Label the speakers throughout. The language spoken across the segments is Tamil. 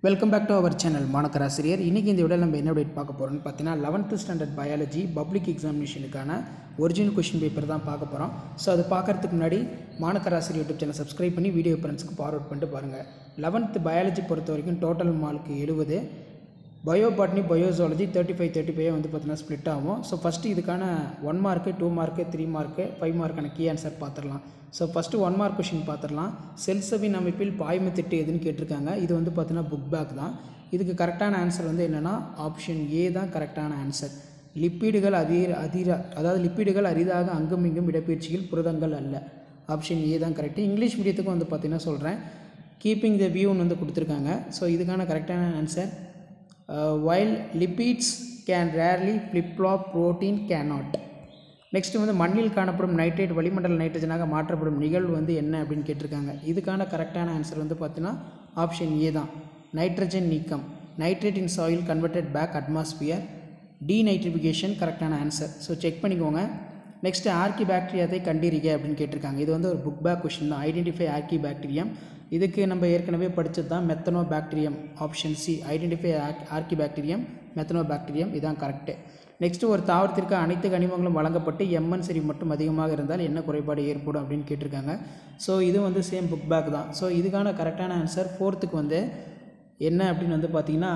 Speaker 1: Welcome back to our channel Manakkar Asiriyar. இன்றைக்கி இந்த விட நம்ம என்ன அப்டேட் பார்க்க போகிறோம்னு பார்த்தீங்கன்னா 11th ஸ்டாண்டர்ட் பயாலஜி பப்ளிக் எக்ஸாமினேஷனுக்கான ஒரிஜினல் கொஷின் பேப்பர் தான் பார்க்க போகிறோம். ஸோ அது பார்க்குறதுக்கு முன்னாடி Manakkar Asiriyar YouTube channel subscribe பண்ணி வீடியோ ஃப்ரெண்ட்ஸ்க்கு ஃபார்வர்ட் பண்ணிட்டு பாருங்கள். 11th பயாலஜி பொறுத்த வரைக்கும் total mark 70, bio botany bio zoology 35 வந்து பார்த்தீங்கன்னா ஸ்ப்ளிட் ஆகும். ஸோ ஃபஸ்ட்டு இதுக்கான 1 மார்க்கு 2 மார்க்கு 3 மார்க்கு 5 மார்க்கான கீ ஆன்சர் பார்த்துடலாம். ஸோ ஃபஸ்ட்டு 1 மார்க் கொஷின் பார்த்துடலாம். செல்சவின் அமைப்பில் பாய்மத்திட்டு எதுன்னு கேட்டிருக்காங்க. இது வந்து பார்த்தீங்கன்னா புக் பேக் தான். இதுக்கு கரெக்டான ஆன்சர் வந்து என்னென்னா ஆப்ஷன் ஏ தான் கரெக்டான ஆன்சர். லிப்பிடுகள் லிப்பிடுகள் அரிதாக அங்கும் இங்கும் இடப்பெயர்ச்சியில் புரதங்கள் அல்ல. ஆப்ஷன் ஏ தான் கரெக்டு. இங்கிலீஷ் மீடியத்துக்கு வந்து பார்த்தீங்கன்னா சொல்கிறேன், கீப்பிங் த வியூன்னு வந்து கொடுத்துருக்காங்க. ஸோ இதுக்கான கரெக்டான answer while lipids can rarely flip-flop, protein cannot. Next வந்து மண்ணில் காணப்படும் நைட்ரேட் வளிமண்டல நைட்ரஜனாக மாற்றப்படும் நிகழ்வு வந்து என்ன அப்படின்னு கேட்டிருக்காங்க. இதுக்கான கரெக்டான ஆன்சர் வந்து பார்த்தீங்கன்னா ஆப்ஷன் ஏ தான், நைட்ரஜன் நீக்கம். Nitrate in soil converted back atmosphere, denitrification கரெக்டான ஆன்சர். ஸோ செக் பண்ணிக்கோங்க. நெக்ஸ்ட்டு ஆர்கி பாக்டீரியாத்தை கண்டறிக அப்படின்னு கேட்டிருக்காங்க. இது வந்து ஒரு புக் பேக் கொஷின் தான். Identify archaebacterium. இதுக்கு நம்ம ஏற்கனவே படித்தது தான் methanobacterium. Option C, identify archaebacterium methanobacterium, இதுதான் கரெக்டு. நெக்ஸ்ட்டு ஒரு தாவரத்திற்கு அனைத்து கனிமங்களும் வழங்கப்பட்டு எம்என் சரி மட்டும் அதிகமாக இருந்தால் என்ன குறைபாடு ஏற்படும் அப்படின்னு கேட்டிருக்காங்க. ஸோ இது வந்து சேம் புக் பேக் தான். ஸோ இதுக்கான கரெக்டான ஆன்சர் 4th வந்து என்ன அப்படின்னு வந்து பார்த்தீங்கன்னா,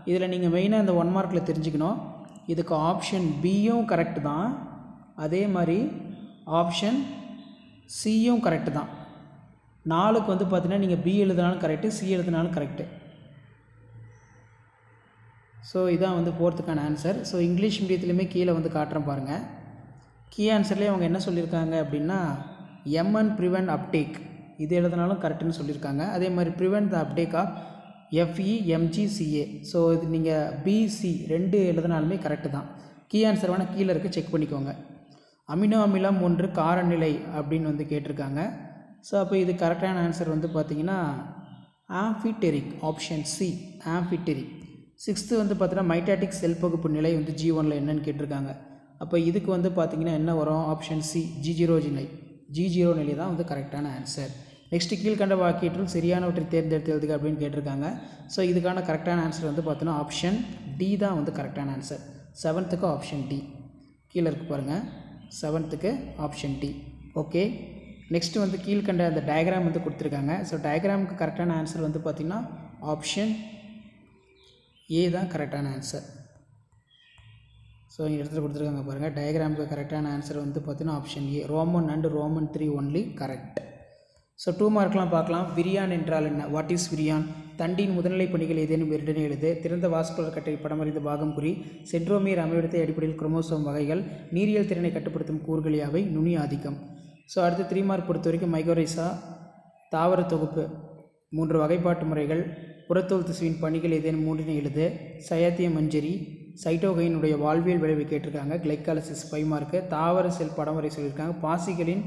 Speaker 1: இதில் நீங்கள் மெயினாக இந்த 1 மார்க்கில் தெரிஞ்சுக்கணும், இதுக்கு ஆப்ஷன் பியும் கரெக்டு தான், அதே மாதிரி ஆப்ஷன் சியும் கரெக்டு தான். 4க்கு வந்து பார்த்தீங்கன்னா நீங்கள் பி எழுதினாலும் கரெக்டு, சி எழுதினாலும் கரெக்டு. ஸோ இதான் வந்து 4த்துக்கான ஆன்சர். ஸோ இங்கிலீஷ் மீடியத்துலையுமே கீழே வந்து காட்டுறேன் பாருங்கள். கீ ஆன்சர்லேயே அவங்க என்ன சொல்லியிருக்காங்க அப்படின்னா எம்என் ப்ரிவென்ட் அப்டேக், இது எழுதினாலும் கரெக்டுன்னு சொல்லியிருக்காங்க. அதே மாதிரி prevent the uptake of FEMGCA. So இது நீங்கள் பிசி 2 எழுதினாலுமே கரெக்டு தான். கீ ஆன்சர் வேணால் கீழே இருக்குது, செக் பண்ணிக்கோங்க. அமினோ அமிலம் 1 காரநிலை அப்படின்னு வந்து கேட்டிருக்காங்க. ஸோ அப்போ இது கரெக்டான ஆன்சர் வந்து பார்த்திங்கன்னா ஆம்ஃபிடெரிக், ஆப்ஷன் சி, ஆம்ஃபிடெரிக். 6th வந்து பார்த்தீங்கன்னா மைட்டாட்டிக் செல் பகுப்பு நிலை வந்து G1ல் என்னன்னு கேட்டிருக்காங்க. அப்போ இதுக்கு வந்து பார்த்திங்கன்னா என்ன வரும், ஆப்ஷன் சி, G0 நிலை. G0 நிலை தான் வந்து கரெக்டான ஆன்சர். நெக்ஸ்ட்டு கீழ்கண்ட வாக்கியத்தில் சரியானவற்றை தேர்ந்தெடுத்து எழுதுக அப்படின்னு கேட்டிருக்காங்க. ஸோ இதுக்கான கரெக்டான ஆன்சர் வந்து பார்த்தீங்கன்னா ஆப்ஷன் டி தான் வந்து கரெக்டான ஆன்சர். 7th ஆப்ஷன் டி கீழே இருக்குது பாருங்கள், 7th option D. Okay, next வந்து கீழ்கண்ட அந்த டயக்ராம் வந்து கொடுத்துருக்காங்க. ஸோ டயக்ராமுக்கு கரெக்டான ஆன்சர் வந்து பார்த்திங்கன்னா ஆப்ஷன் ஏ தான் கரெக்டான ஆன்சர். ஸோ இந்த இடத்துல கொடுத்துருக்காங்க பாருங்கள், டயக்ராமுக்கு கரெக்டான ஆன்சர் வந்து பார்த்திங்கன்னா option A, Roman and Roman 3 only correct. So 2 மார்க்லாம் பார்க்கலாம். விரியான் என்றால் என்ன, வாட் இஸ் விரியான்? தண்டின் முதல்நிலை பணிகள் ஏதேனும் இரண்டனை எழுது. திறந்த வாஸ்குலர் கட்டை படமறிந்த பாகம் குறி. சென்ட்ரோமியர் அமைவிடத்தை அடிப்படையில் குரோமோசோம் வகைகள். நீரியல் திறனை கட்டுப்படுத்தும் கூறுகள் யாவை? நுனி ஆதிக்கம். ஸோ அடுத்து 3 மார்க் பொறுத்த வரைக்கும் மைகோரைசா, தாவர தொகுப்பு 3 வகைப்பாட்டு முறைகள். புறத்தோல் திசுவின் பணிகள் ஏதேனும் 3 எழுது. சயாத்திய மஞ்சரி, சைட்டோகைனுடைய வாழ்வியல் விளைவு கேட்டிருக்காங்க. Glycolysis 5 mark. தாவர செல் படம் வரை சொல்லியிருக்காங்க. பாசிகளின்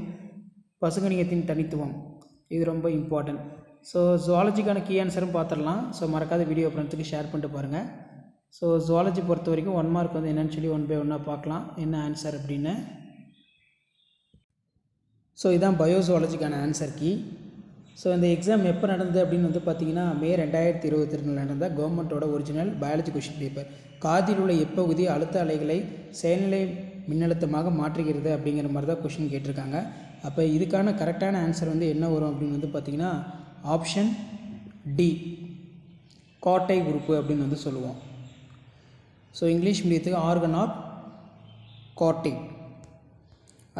Speaker 1: பசுங்கணிகத்தின் தனித்துவம், இது ரொம்ப இம்பார்ட்டன்ட். ஸோ ஜுவாலஜிக்கான கீ ஆன்சரும் பார்த்துடலாம். ஸோ மறக்காத வீடியோ ஃப்ரெண்ட்ஸுக்கு ஷேர் பண்ணிட்டு பாருங்கள். ஸோ ஜுவாலஜி பொறுத்த வரைக்கும் 1 மார்க் வந்து என்னென்னு சொல்லி 1 by 1 பார்க்கலாம் என்ன ஆன்சர் அப்படின்னு. ஸோ இதுதான் பயோசுவாலஜிக்கான ஆன்சர் கீ. ஸோ இந்த எக்ஸாம் எப்போ நடந்தது அப்படின்னு வந்து பார்த்திங்கன்னா மே 2022 நடந்த கவர்மெண்ட்டோட ஒரிஜினல் பயாலஜி கொஷின் பேப்பர். காதில் உள்ள எப்பகுதி அழுத்த அலைகளை செயல்நிலை மின்னழுத்தமாக மாற்றுகிறது அப்படிங்கிற மாதிரி தான் கொஷின் கேட்டிருக்காங்க. அப்போ இதுக்கான கரெக்டான ஆன்சர் வந்து என்ன வரும் அப்படின்னு வந்து பார்த்திங்கன்னா ஆப்ஷன் டி, கோட்டை உறுப்பு அப்படின்னு வந்து சொல்லுவோம். ஸோ இங்கிலீஷ் மீடியத்துக்கு ஆர்கன் ஆஃப் கோட்டை.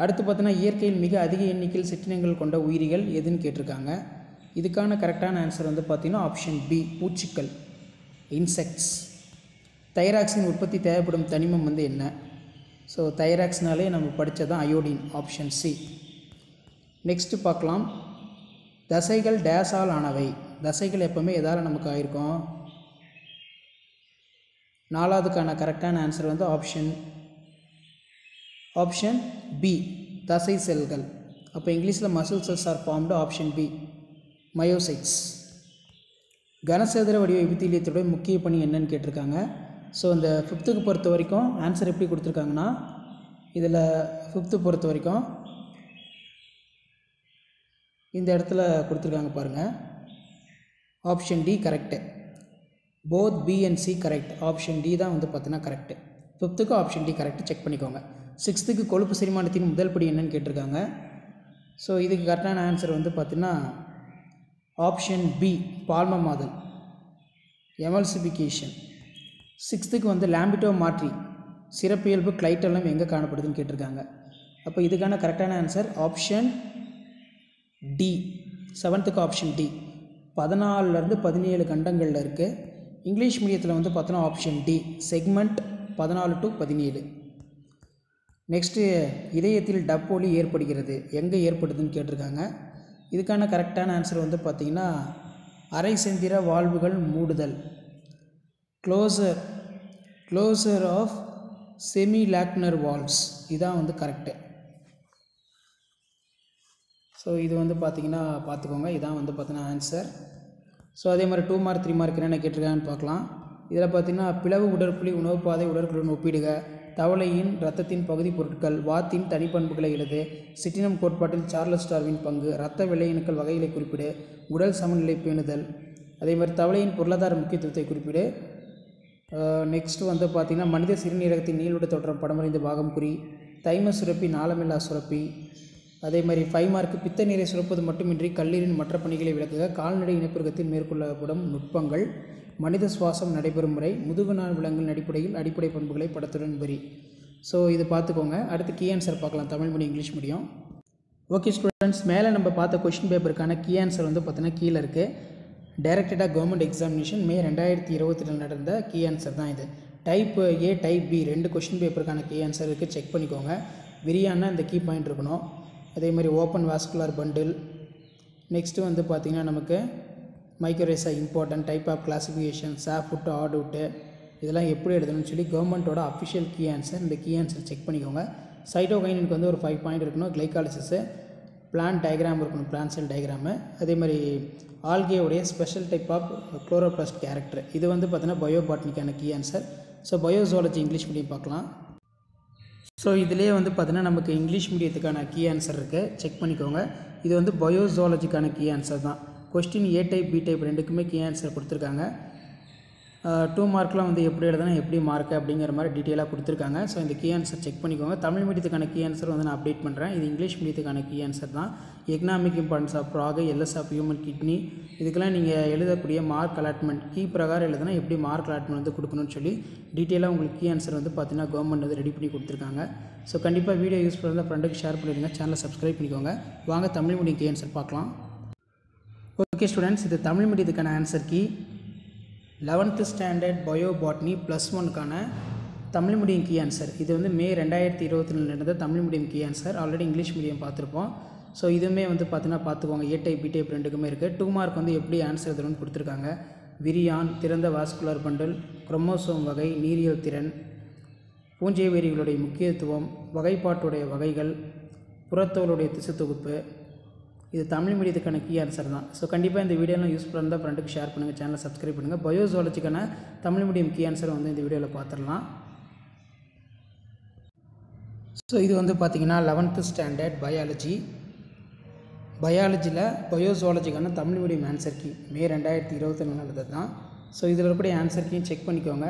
Speaker 1: அடுத்து பார்த்தீங்கன்னா இயற்கையில் மிக அதிக எண்ணிக்கையில் சிற்றினங்கள் கொண்ட உயிரிகள் எதுன்னு கேட்டிருக்காங்க. இதுக்கான கரெக்டான ஆன்சர் வந்து பார்த்திங்கன்னா ஆப்ஷன் பி, பூச்சிகள், இன்செக்ட்ஸ். தைராக்சின் உற்பத்தி தேவைப்படும் தனிமம் வந்து என்ன? ஸோ தைராக்ஸ்னாலே நம்ம படித்ததான் அயோடின், ஆப்ஷன் சி. நெக்ஸ்ட்டு பார்க்கலாம், தசைகள் டேஸால் ஆனவை. தசைகள் எப்போவுமே எதால் நமக்கு ஆயிருக்கும்? 4வதுக்கான கரெக்டான ஆன்சர் வந்து ஆப்ஷன் பி, தசை செல்கள். அப்போ இங்கிலீஷில் muscle cells are formed, option B, myocytes. கனசேதர வடிவ எபித்தீலியத்துடைய முக்கிய பணி என்னன்னு கேட்டிருக்காங்க. ஸோ இந்த 5th பொறுத்த வரைக்கும் ஆன்சர் எப்படி கொடுத்துருக்காங்கன்னா, இதில் 5th பொறுத்த வரைக்கும் இந்த இடத்துல கொடுத்துருக்காங்க பாருங்கள், option D correct. Both B and C correct. Option D தான் வந்து பார்த்தீங்கன்னா கரெக்டு. 5க்கு ஆப்ஷன் டி கரெக்ட், செக் பண்ணிக்கோங்க. 6க்கு கொழுப்பு செரிமானத்தின் முதல் படி என்னன்னு கேட்டிருக்காங்க. ஸோ இதுக்கு கரெக்டான ஆன்சர் வந்து பார்த்திங்கன்னா ஆப்ஷன் பி, பால்மமாதல், எமல்சிஃபிகேஷன். 6க்கு வந்து லாம்பிட்டோ மாற்றி சிறப்பியல்பு கிளைட்டலம் எங்கே காணப்படுதுன்னு கேட்டிருக்காங்க. அப்போ இதுக்கான கரெக்டான ஆன்சர் ஆப்ஷன் டி, 7க்கு ஆப்ஷன் டி. 14லேருந்து 17 கண்டங்களில் இருக்குது. இங்கிலீஷ் மீடியத்தில் வந்து பார்த்தோன்னா option D, segment 14 to 17. Next, இதயத்தில் டப்பொலி ஏற்படுகிறது எங்கே ஏற்படுதுன்னு கேட்டிருக்காங்க. இதுக்கான கரெக்டான ஆன்சர் வந்து பார்த்திங்கன்னா அரை செந்திர வால்வுகள் மூடுதல், க்ளோசர் ஆஃப் செமி லாக்னர் வால்வ்ஸ், இதான் வந்து கரெக்டு. ஸோ இது வந்து பார்த்திங்கன்னா பார்த்துக்கோங்க, இதான் வந்து பார்த்தீங்கன்னா ஆன்சர். ஸோ அதே மாதிரி 2 மார்க் 3 மார்க் என்னென்ன கேட்டிருக்காங்கன்னு பார்க்கலாம். இதில் பார்த்திங்கன்னா பிளவு உடற்புலி உணவு பாதை உடற்குழுடன் ஒப்பிடுக, தவளையின் இரத்தத்தின் பகுதி பொருட்கள், வாத்தின் தனிப்பண்புகளை எழுது, சிட்டினம் கோட்பாட்டில் சார்லஸ் டார்வின் பங்கு, இரத்த வெள்ளையணுக்கள் வகைகளை குறிப்பிடு, உடல் சமநிலை பேணுதல், அதே மாதிரி தவளையின் பொருளாதார முக்கியத்துவத்தை குறிப்பிடு. நெக்ஸ்ட்டு வந்து பார்த்திங்கன்னா மனித சிறுநீரகத்தின் நீள்வட்ட தோற்றம் படமறிந்த பாகம் குறி, தைம சுரப்பி நாளமில்லா சுரப்பி. அதே மாதிரி 5 மார்க்கு பித்த நீரை சுரப்பது மட்டுமின்றி கல்லீரின் மற்ற பணிகளை விளக்குக, கால்நடை இனப்பெருக்கத்தில் மேற்கொள்ளப்படும் நுட்பங்கள், மனித சுவாசம் நடைபெறும் முறை, முதுகுநாள் விலங்குகளின் அடிப்படையில் அடிப்படை பண்புகளை படத்துடன் வரி. ஸோ இது பார்த்துக்கோங்க. அடுத்து கீ ஆன்சர் பார்க்கலாம், Tamil medium English medium. Okay students, மேலே நம்ம பார்த்த கொஷின் பேப்பருக்கான கீ ஆன்சர் வந்து பார்த்தீங்கன்னா கீழே இருக்குது. டைரக்டடாக கவர்மெண்ட் எக்ஸாமினேஷன் மே 2022 நடந்த கீ ஆன்சர் தான் இது. Type A type B 2 question பேப்பருக்கான கீ ஆன்சர் இருக்குது, செக் பண்ணிக்கோங்க. விரியான இந்த கீ பாயிண்ட் இருக்கணும். அதே மாதிரி ஓப்பன் வாஸ்குலர் பண்டில். நெக்ஸ்ட்டு வந்து பார்த்திங்கன்னா நமக்கு mycorrhiza important, type of classification, soft ஆர்டவுட்டு, இதெல்லாம் எப்படி எழுதணும்னு சொல்லி கவர்மெண்ட்டோட அஃபிஷியல் கீ ஆன்சர். இந்த கீ ஆன்சர் செக் பண்ணிக்கோங்க. சைட்டோகைனுக்கு வந்து ஒரு 5 பாயிண்ட் இருக்கணும், கிளைகாலிசிஸு, பிளான் டயக்ராம் இருக்கணும், பிளான் செல் டயக்ராமு. அதே மாதிரி ஆல்கேவுடைய special type of chloroplast character, இது வந்து பார்த்திங்கன்னா பயோபாட்னிக்கான key answer. So bio zoology English medium பார்க்கலாம். ஸோ இதிலே வந்து பார்த்தீங்கன்னா நமக்கு இங்கிலீஷ் மீடியத்துக்கான கீ ஆன்சர் இருக்குது, செக் பண்ணிக்கோங்க. இது வந்து பயோசுவாலஜிக்கான கீ ஆன்சர் தான். Question A type B type 2க்குமே கீ ஆன்சர் கொடுத்துருக்காங்க. 2 மார்க்லாம் வந்து எப்படி எழுதுனா எப்படி மார்க்கு அப்படிங்கிற மாதிரி டீட்டெயிலாக கொடுத்துருக்காங்க. ஸோ இந்த கீ ஆன்சர் செக் பண்ணிக்கோங்க. தமிழ் மீடியத்துக்கான கீ ஆன்சர் வந்து நான் அப்டேட் பண்ணுறேன். இது இங்கிலீஷ் மீடியத்துக்கான கீ ஆன்சர் தான். Economic importance of frog, LS of human kidney, இதுக்கெல்லாம் நீங்கள் எழுதக்கூடிய மார்க் அலாட்மெண்ட் கீ பிரகாரம் எழுதுனா எப்படி மார்க் அலாட்மெண்ட் வந்து கொடுக்கணும்னு சொல்லி டீட்டெயிலாக உங்களுக்கு கீ ஆன்சர் வந்து பார்த்தீங்கன்னா கவர்மெண்ட் வந்து ரெடி பண்ணி கொடுத்துருக்காங்க. ஸோ கண்டிப்பாக வீடியோ யூஸ் பண்ணுறதா ஃப்ரெண்டுக்கு ஷேர் பண்ணிடுங்க, சேனலை சப்ஸ்கிரைப் பண்ணிக்கோங்க. வாங்க தமிழ் மீடியம் கீ ஆன்சர் பார்க்கலாம். ஓகே ஸ்டூடெண்ட்ஸ், இது தமிழ் மீடியத்துக்கான answer key 11th standard bio botany +1க்கான தமிழ் மீடியம் கீ ஆன்சர். இது வந்து மே 2022 நடந்த Tamil medium key answer. Already English medium பார்த்துருப்போம். ஸோ இதுவுமே வந்து பார்த்தீங்கன்னா பார்த்துக்கோங்க, ஏ டைப் பி டைப் 2க்குமே இருக்குது. 2 மார்க் வந்து எப்படி ஆன்சர் எழுதணும்னு கொடுத்துருக்காங்க. விரியான், திறந்த வாஸ்குலர் பண்டல், குரோமோசோம் வகை, நீரியல் திறன், பூஞ்சை வேரிகளுடைய முக்கியத்துவம், வகைப்பாட்டுடைய வகைகள், புறத்தோலுடைய திசு தொகுப்பு, இது தமிழ் மீடியத்துக்கான கீ ஆன்சர் தான். ஸோ கண்டிப்பாக இந்த வீடியோலாம் யூஸ்ஃபுல்லாக இருந்தால் ஃப்ரெண்டுக்கு ஷேர் பண்ணுங்கள், சேனலை சப்ஸ்கிரைப் பண்ணுங்கள். பயோசுவாலஜிக்கான தமிழ் மீடியம் கீ ஆன்சர் வந்து இந்த வீடியோவில் பார்த்துடலாம். ஸோ இது வந்து பார்த்திங்கன்னா 11th ஸ்டாண்டர்ட் பயாலஜியில் பயோசுவாலஜிக்கான Tamil medium answer key May 2022 நடந்தது தான். ஸோ இதில் இருக்கக்கூடிய ஆன்சர் கீயும் செக் பண்ணிக்கோங்க.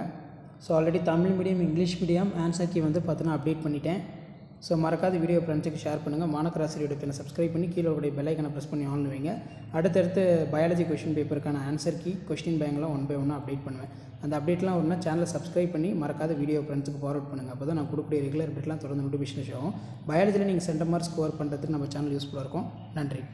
Speaker 1: So already Tamil medium English medium answer key வந்து பார்த்தீங்கன்னா அப்டேட் பண்ணிட்டேன். ஸோ மறக்காத வீடியோ ஃப்ரெண்ட்ஸுக்கு ஷேர் பண்ணுங்கள். மாணக்கராசிரியோட சேனலை சப்ஸ்கிரைப் பண்ணி கீழே உடைய பெல் ஐக்கனை ப்ரெஸ் பண்ணி ஆன் வைங்க. அடுத்தடுத்து பயாலஜி கொஷின் பேப்பருக்கான ஆன்சர் கீ, கொஸ்டின் பேங்க்லாம் 1 by 1 அப்டேட் பண்ணுவேன். அந்த அப்டேட்லாம் ஒன்றா சேனலை சப்ஸ்கிரைப் பண்ணி மறக்காத வீடியோ ஃப்ரெண்ட்ஸுக்கு ஃபார்வர்ட் பண்ணுங்கள். அப்போ தான் நான் கொடுக்கக்கூடிய ரெகுலர் அப்டேட்லாம் தொடர்ந்து நோட்டிஃபிகேஷன் ஆகும். பயாலஜியில் நீங்கள் சென்டர் மார்க் ஸ்கோர் பண்ணுறதுக்கு நம்ம சேனல் யூஸ்ஃபுல்லாக இருக்கும். நன்றி.